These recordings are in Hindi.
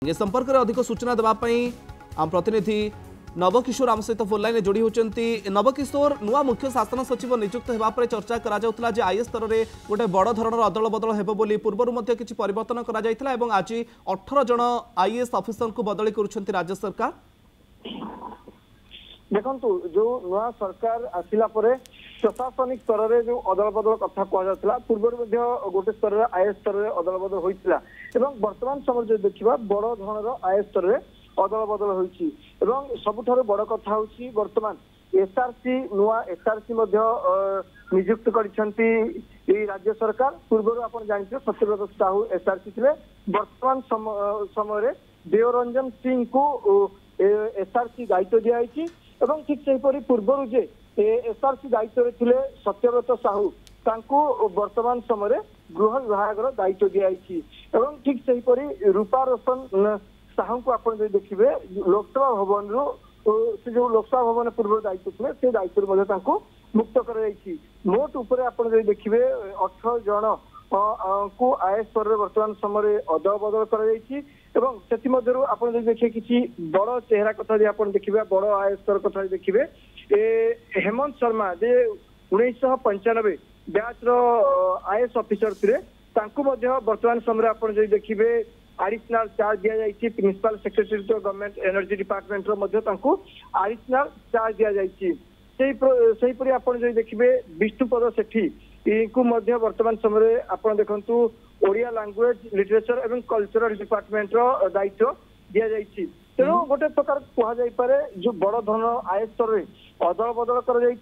ए संपर्क में अधिक सूचना देवाई आम प्रतिनिधि नवकिशोर आम सहित फोन लाइन जोड़ी होती। नवकिशोर नुआ मुख्य शासन सचिव नियुक्त होगापर चर्चा करा आईएएस स्तर में गोटे बड़ धरण अदल बदल होली पूर्व किसी परिवर्तन कर आज 18 जन आईएएस ऑफिसर को बदली कर राज्य सरकार। देखु जो नुआ सरकार आसिला परे प्रशासनिक स्तर में जो अदल बदल कथा कहला पूर्व गोटे स्तर में आईएएस स्तर में अदल बदल होता वर्तमान समय जो देखा बड़ धरण आईएएस स्तर में अदल बदल होती सबुठार बड़ कथा हूँ वर्तमान एसआरसी नुआ एसआरसी नियुक्त करछंती राज्य सरकार। पूर्व आप जानते सत्यव्रत साहू एसआरसी थे वर्तमान समय देवरंजन सिंह को एसआरसी दायित्व दिखाई ठीक से पूर्व जे एसआरसी दायित्व थे सत्यव्रत साहू वर्तमान समय गृह विभाग दायित्व दिखाई ठीक से रूपा रोशन साहू को आप देखिए लोकसभा भवन से जो लोकसभा भवन पूर्व दायित्व थे से दायित्व मुक्त कर मोट उपर आप देखिए 18 जन को आईएएस स्तर में वर्तमान समय अदल बदल कर आप देखिए किसी बड़ चेहरा कथा देखिए बड़ आईएएस स्तर कथा देखिए हेमंत शर्मा जे 1995 बैच आईएएस ऑफिसर थे वर्तमान समय आप देखिए एडिशनल चार्ज दि जाइए प्रिंसिपल सेक्रेटरी तो government energy department additional charge दि जाइए आप देखिए विष्णुपद सेठी को वर्तमान समय आप देखु ओडिया लैंग्वेज लिटरेचर एवं कल्चरल डिपार्टमेंट दायित्व दि जाइए तेणु गोटे प्रकार कहुपे जो बड़ धरण आईएएस स्तर में अदल बदल कर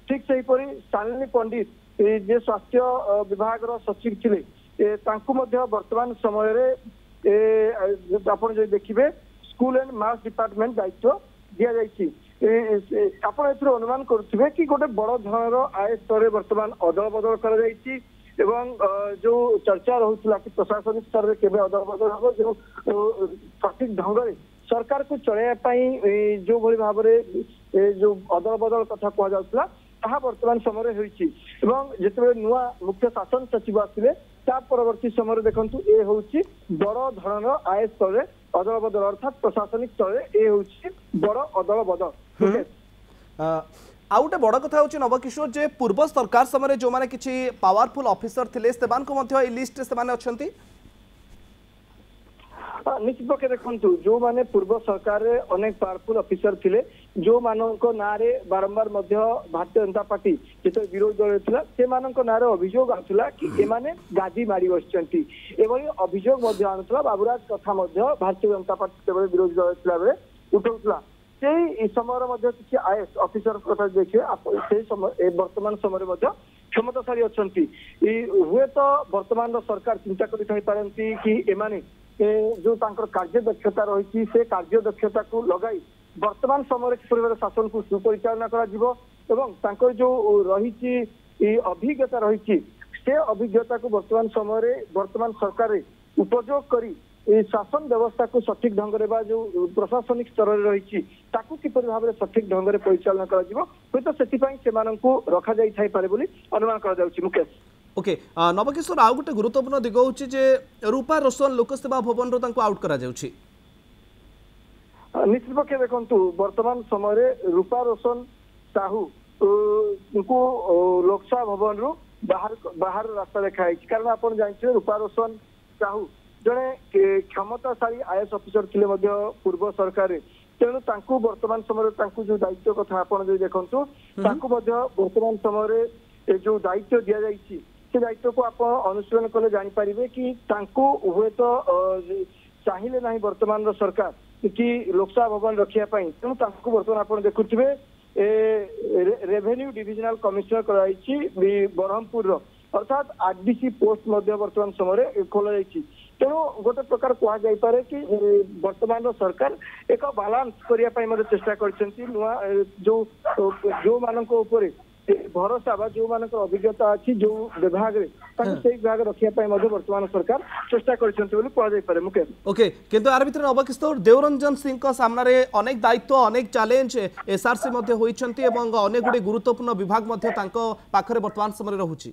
ठीक से शालिनी पंडित जे स्वास्थ्य विभाग सचिव थे वर्तमान समय आप देखिए स्कूल एंड मास डिपार्टमेंट दायित्व दि जाइए आप अनुमान करुवे कि गोटे बड़ धरण आईएएस स्तर में वर्तमान अदल बदल कर जो चर्चा रोला कि प्रशासनिक स्तर में केवे अदल बदल हम जो सठिक ढंग से सरकार को चलैयापाई जो भली भाव जो अदल बदल कथा कहला ताहा वर्तमान समय होती जिते नुआ मुख्य शासन सचिव आसिले परवर्ती समय देखु ये हूँ बड़ धरण आईएएस स्तर में अदल बदल अर्थात प्रशासनिक स्तर में ये हूँ बड़ अदल बदल। आ गोटे बड़ कथा हूँ नवकिशोर जे पूर्व सरकार समय जो मैंने किसी पावरफुल ऑफिसर थे से लिस्ट से अच्छा निश्चित पक्षे देखु जो माने पूर्व सरकार अनेक पावरफुल ऑफिसर थे जो मानक ना बारंबार भारतीय जनता पार्टी जो विरोधी दल था से ना अभियोग आसला कि एमाने गादी मारी बसती अभियोग आनुला बाबूराज कथा भारतीय जनता पार्टी विरोधी दल था बेले उठाऊला से समय किसी आईएएस ऑफिसर कथा देखिए से वर्तमान समय क्षमताशाली अच्छा हुए तो वर्तमान सरकार चिंता करती कि एमाने जो कार्य दक्षता रही से कार्य दक्षता को लगाई वर्तमान समय किपर शासन को सुपरिचालना कर जो रही अभिज्ञता रही से अभिज्ञता को वर्तमान समय वर्तमान सरकार उपयोग करी शासन व्यवस्था को सठिक ढंग से जो प्रशासनिक स्तर में रही किपर भाव सठिक ढंग से परिचालना कर रखा जापे अनुमान कर मुकेश। ओके नवकिशोर आउ गोटे गुरुत्वपूर्ण दिग हूँ रूपा रोशन लोकसेवा भवन आउट करा जाउछि। निश्चित पक्षे देखु वर्तमान समय रूपा रोशन साहू को लोकसेवा भवन रु बाहर रास्ता देखाई कारण आप जानते रूपा रोशन साहू जड़े क्षमताशाली आईएएस ऑफिसर थे पूर्व सरकार तेणु वर्तमान समय जो दायित्व कथा आप देखु वर्तमान समय जो दायित्व दि जाइए से दायित्व को आप अनुशीलन कले जानीपारे कि हुए तो चाहिए ना वर्तमान सरकार कि लोकसभा भवन रखापी तेणु वर्तमान आप देखुए रेवेन्यू डिविजनल कमिशनर कराई ब्रह्मपुर अर्थात आरडीसी पोस्ट वर्तमान समय खोल तेणु गोटे प्रकार कहुपे कि वर्तमान सरकार एक बालांस करने चेष्टा कर जो मानक भरोसा जो मान अभिज्ञता अच्छी जो विभाग विभाग रखापी वर्तमान सरकार चेष्टा कर मुकेश। ओके किंतु यार भीतर नवकिशोर देवरंजन सिंह सामने अनेक दायित्व अनेक चैलेंज एसआरसी होती अनेक गुड़ी गुरुत्वपूर्ण विभाग पाखरे वर्तमान समय रहुछि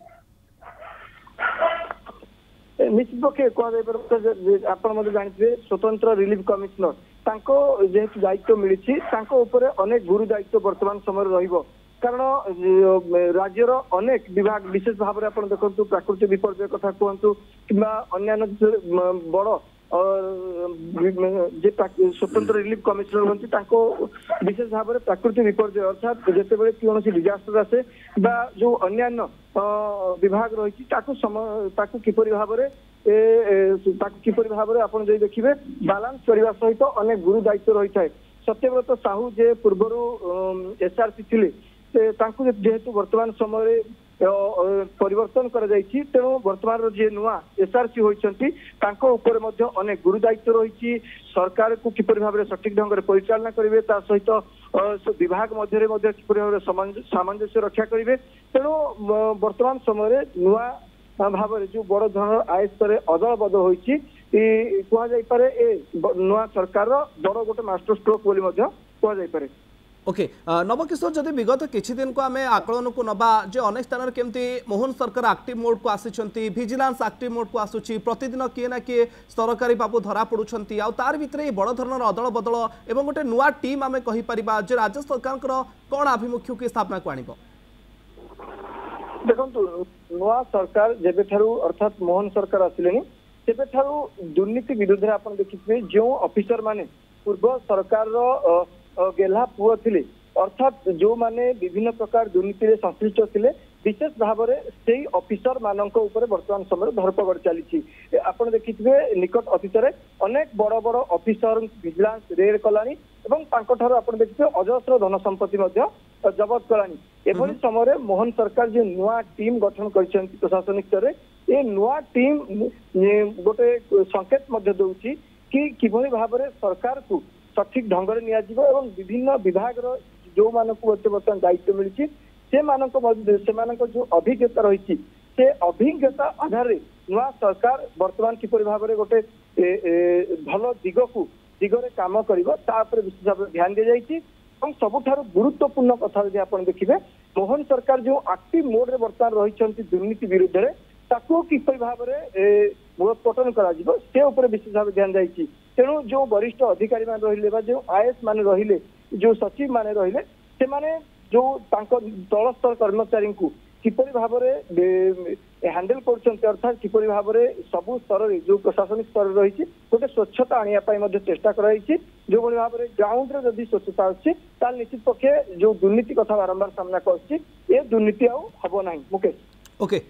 निश्चित पक्षे कह आपण जानते स्वतंत्र रिलीफ कमिशनर तांको जेहेतु दायित्व मिली अनेक गुरु दायित्व वर्तमान समय रहिबो कारण राज्यर अनेक विभाग विशेष भाव में आप देखु प्राकृतिक विपर्यय कथा कहतु कि बड़ स्वतंत्र रिलीफ कमिशनर हमें विशेष भाव में प्राकृतिक विपर्यय अर्थात जिते कौन डिजास्टर आसे जो अन्य विभाग रही किपरि भाव में आप देखिए बालांस करने सहित अनेक गुरु दायित्व रही है। सत्यव्रत साहू जे पूर्वर एसआरसी थिले जेहेतु वर्तमान समय परिवर्तन तेणु वर्तमान जे नुआ एसआरसी होती अनेक गुरु दायित्व रही सरकार को किपरि भाव में सठिक ढंग से परिचालना करेंगे सहित विभाग मध्य किपरि भाव में सामंजस्य रक्षा करेंगे तेणु वर्तमान समय नुआ भाव में जो बड़ धरण आय स्तर अदल बदल होती कहुपे नुआ सरकार बड़ गोटे मास्टर स्ट्रोक बोली कहुपे। ओके नवकिशोर जदि विगत किछि दिन को आम आकलन को नबा जे अनेक स्थान केमती मोहन सरकार एक्टिव मोड को आसी विजिलेंस एक्टिव मोड को आसुची प्रतिदिन किए ना किए सरकारी बाबू धरा पड़ुछंती आ तार भितरे बड़ धरणर अदल बदल एवं गोटे नुआ टीम आम कहि परिबा जे राज्य सरकार कौन आभिमुख्य की स्थापना को आनिबो। देखंतु नुआ सरकार जेबे ठारू अर्थात मोहन सरकार आसिलेनी तेबे ठारू दुर्नीति विरुद्ध आप देखिए जो ऑफिसर माने पूर्व सरकार गेल्हा पुओ थिले अर्थात जो माने विभिन्न प्रकार दुर्नीति रे संश्लिष्ट थिले विशेष भाव में से ऑफिसर मानक ऊपर वर्तमान समय धरपकड़ चली आपड़ देखिए निकट अतीत अनेक बड़ बड़ ऑफिसर विजिलेंस रेड कलानी आप देखिए अजस्र धन संपत्ति जबत कलानी एभली समय मोहन सरकार जो नुआ टीम गठन कर प्रशासनिक स्तर ये नुआ टीम गोटे संकेत दौची कि किभली भाव में सरकार को सठिक ढंग से नियाजिबो विभिन्न विभाग जो मानक बर्तमान दायित्व मिली से जो अभिज्ञता रही से अभिज्ञता आधार नुआ सरकार वर्तमान किपरि भाव में गोटे भल दिगरे काम कर विशेष भाव ध्यान दी जाइए सबुठारु गुरुत्वपूर्ण कथा यदि आप देखिए मोहन सरकार जो एक्टिव मोड रे वर्तमान रही दुर्नीति विरुद्ध में ताकू किपरि भाव में मूलोत्पाटन कर विशेष भाव ध्यान जाइए तेणु जो वरिष्ठ अधिकारी मान रहिले जो आईएएस मान रहिले जो सचिव मान रहिले से माने जो तल स्तर कर्मचारी को किपरि भाव में हैंडल कर अर्थात किपरि भाव में सबु स्तर जो प्रशासनिक स्तर रही गोटे स्वच्छता आने चेष्टा कराई जो भाई भाव में ग्राउंड रे जदि स्वच्छता अच्छी निश्चित पक्षे जो दुर्नीति कथा बारंबार सामना कर दुर्नीति आब ना। मुकेश ओके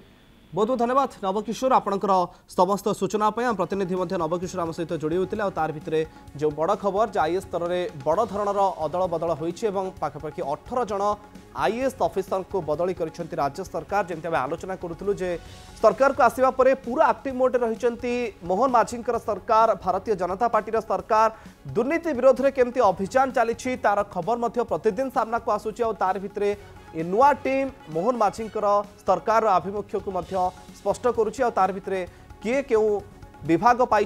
बहुत बहुत धन्यवाद नवकिशोर आपणकर समस्त सूचना प्रतिनिधि नवकिशोर आम सहित जोड़ी होते तार भितर जो बड़ खबर जे आईएएस स्तर में बड़ धरणर अदल बदल होती पाखापाखि 18 जन आईएएस ऑफिसर को बदली कर राज्य सरकार जमी आम आलोचना करूँ जे सरकार को आसवा पूरा एक्टिव मोड रही मोहन माझी सरकार भारतीय जनता पार्टी सरकार दुर्नीति विरोध में केमती अभियान चली तार खबर प्रतिदिन सामना को आसूची तार भितर ये नुआ टीम मोहन माझी सरकार आभिमुख्य को स्पष्ट करुच्ची तार भितर किए क्यों विभाग पाई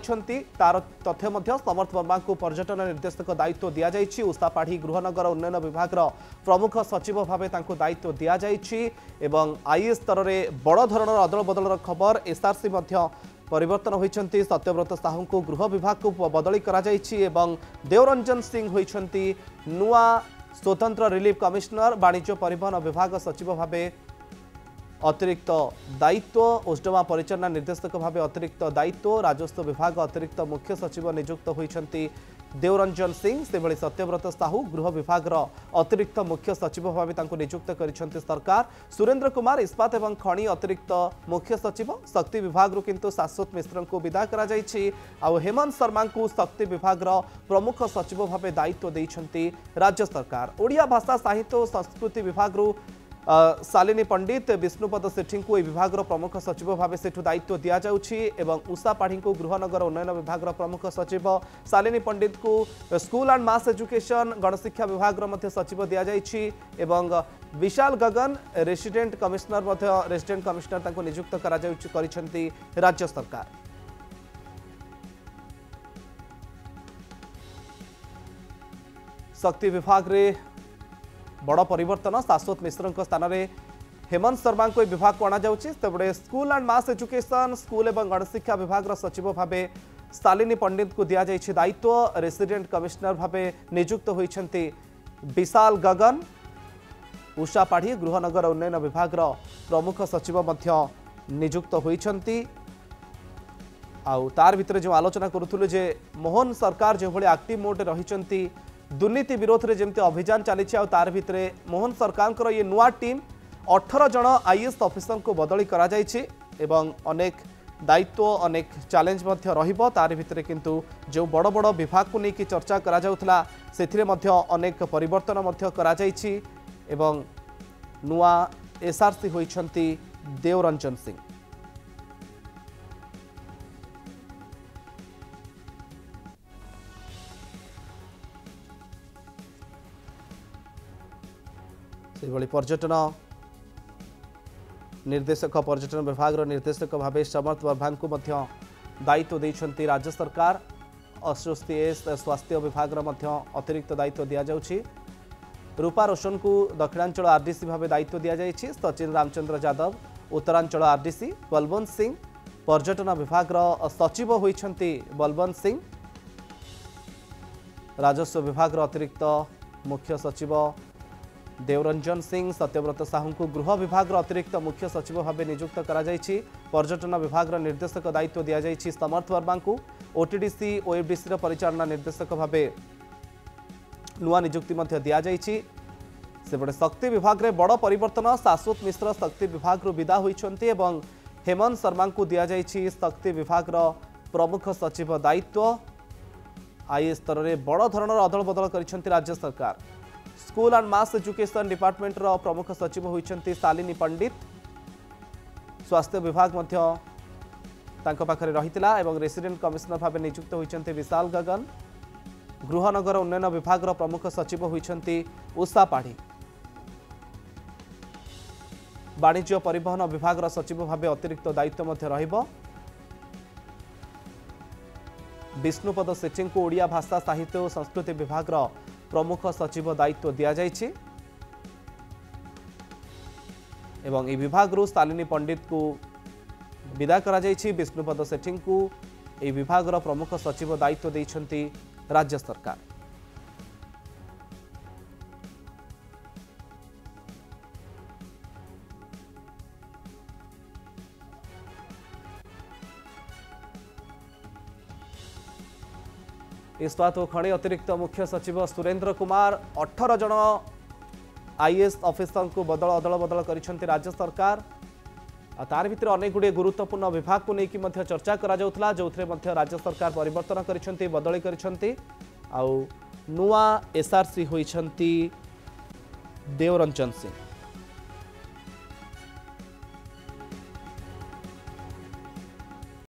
तार तथ्य समर्थ वर्मा को पर्यटन निर्देशक दायित्व दि जाइए उषा पाढ़ी गृहनगर उन्नयन विभाग प्रमुख सचिव भाव दायित्व दि जाइए आईएएस स्तर में बड़ धरणर अदल बदल खबर एसआरसी परिवर्तन होती सत्यव्रत साहू को गृह विभाग को बदली करा देवरंजन सिंह होती नुआ स्वतंत्र रिलीफ कमिशनर वाणिज्य परिवहन विभाग सचिव भाव अतिरिक्त दायित्व ओस्डमा परिचालना निर्देशक भाव अतिरिक्त दायित्व राजस्व विभाग अतिरिक्त मुख्य सचिव नियुक्त होती देवरंजन सिंह से भली सत्यव्रत साहू गृह विभाग अतिरिक्त मुख्य सचिव भाव नियुक्त कर सरकार सुरेंद्र कुमार इस्पात एवं खनि अतिरिक्त मुख्य सचिव शक्ति विभाग किंतु शाश्वत मिश्र को विदा करा हेमंत शर्मा को शक्ति विभाग प्रमुख सचिव भाव दायित्व देइछंती राज्य सरकार ओडिया भाषा साहित्य और संस्कृति विभाग शालिनी पंडित विष्णुपद सेठी को विभाग प्रमुख सचिव भाव से दायित्व दि जाउछि उषा पाढ़ी को गृहनगर उन्नयन विभाग प्रमुख सचिव शालिनी पंडित को स्कूल एंड मास एजुकेशन गणशिक्षा विभाग सचिव दि जाइछि विशाल गगन रेसिडेंट कमिश्नर नियुक्त करिसेंती राज्य सरकार। शक्ति विभाग रे बड़ परिवर्तन शाश्वत मिश्र स्थान में हेमंत शर्मा को विभाग को अणा जाबड़े school and mass education school और गणशिक्षा विभाग सचिव भाव शालिनी पंडित को दि जाइए दायित्व। रेसिडेंट कमिश्नर भाव नियुक्त होती विशाल गगन। उषा पाढ़ी गृहनगर उन्नयन विभाग प्रमुख सचिव नियुक्त होती। तार भितर जो आलोचना करूँ जे मोहन सरकार जो भाई एक्टिव मोड रही दुर्नीति विरोध में जमी अभियान चली तार भितर मोहन सरकार ये नुआ टीम 18 जन आईएएस ऑफिसर को बदली करा जायछि एवं अनेक दायित्व अनेक चैलेंज रहिबो। तार भितर किंतु जो बड़ बड़ विभाग को लेकिन चर्चा करा जाउथला सेथिरे मध्य अनेक परिवर्तन मध्य करा जायछि एवं नुआ एसआरसी होइछंती देवरंजन सिंह। से पर्यटन निर्देशक पर्यटन विभाग निर्देशक भाव समर्थ वर्मा को दायित्व देइछंती राज्य सरकार। अस्वस्थ स्वास्थ्य विभाग अतिरिक्त दायित्व दि जाउछि। रूपा रोशन को दक्षिणांचल आरडीसी भाव दायित्व दि जाइछि। सचिन रामचंद्र यादव उत्तरांचल आरडीसी। बलवंत सिंह पर्यटन विभाग सचिव होइछंती बलवंत सिंह। राजस्व विभाग अतिरिक्त मुख्य सचिव देवरंजन सिंह। सत्यव्रत साहू को गृह विभाग अतिरिक्त मुख्य सचिव भाव नियुक्त करा जायछि। पर्यटन विभाग निर्देशक दायित्व दि जाइछि समर्थ वर्मा को। ओटीडीसी ओएफडीसी परिचालना निर्देशक भाव नुआ नियुक्ति दि जाइछि। सेबडे शक्ति विभाग रे बड़ परिवर्तन। शाश्वत मिश्र शक्ति विभाग विदा होइछंती एवं हेमंत शर्मा को दि जाइछि शक्ति विभाग प्रमुख सचिव दायित्व। आईएएस स्तर में बड़ धरणर अदल बदल करिसेंती राज्य सरकार। School and mass education department प्रमुख सचिव होइछंती शालिनी पंडित। स्वास्थ्य विभाग पाखरे रहितिला एवं रेसिडेंट कमिश्नर भाव नियुक्त होइछंती विशाल गगन। गृहनगर उन्नयन विभाग प्रमुख सचिव होइछंती उषा पाढ़ी। वाणिज्य परिवहन विभाग सचिव भाव अतिरिक्त दायित्व रहिबो। विष्णुपद सेठी को ओडिया भाषा साहित्य और संस्कृति विभाग प्रमुख सचिव दायित्व दि जाइछि एवं ए विभाग शालिनी पंडित को विदा करा जाइछि। विष्णुपद सेठी को ए विभाग प्रमुख सचिव दायित्व देइछंती राज्य सरकार। इस्पात और खनि अतिरिक्त मुख्य सचिव सुरेंद्र कुमार 18 जन आईएएस ऑफिसर को अदल बदल करिसेंती राज्य सरकार। तार भितर अनेक गुड़े गुरुत्वपूर्ण विभाग को लेकिन चर्चा करा जाउथला जोथरे मध्य राज्य सरकार परिवर्तन करिसेंती बदली करिसेंती। आउ नुआ एसआरसी होइछंती देवरंजन सिंह।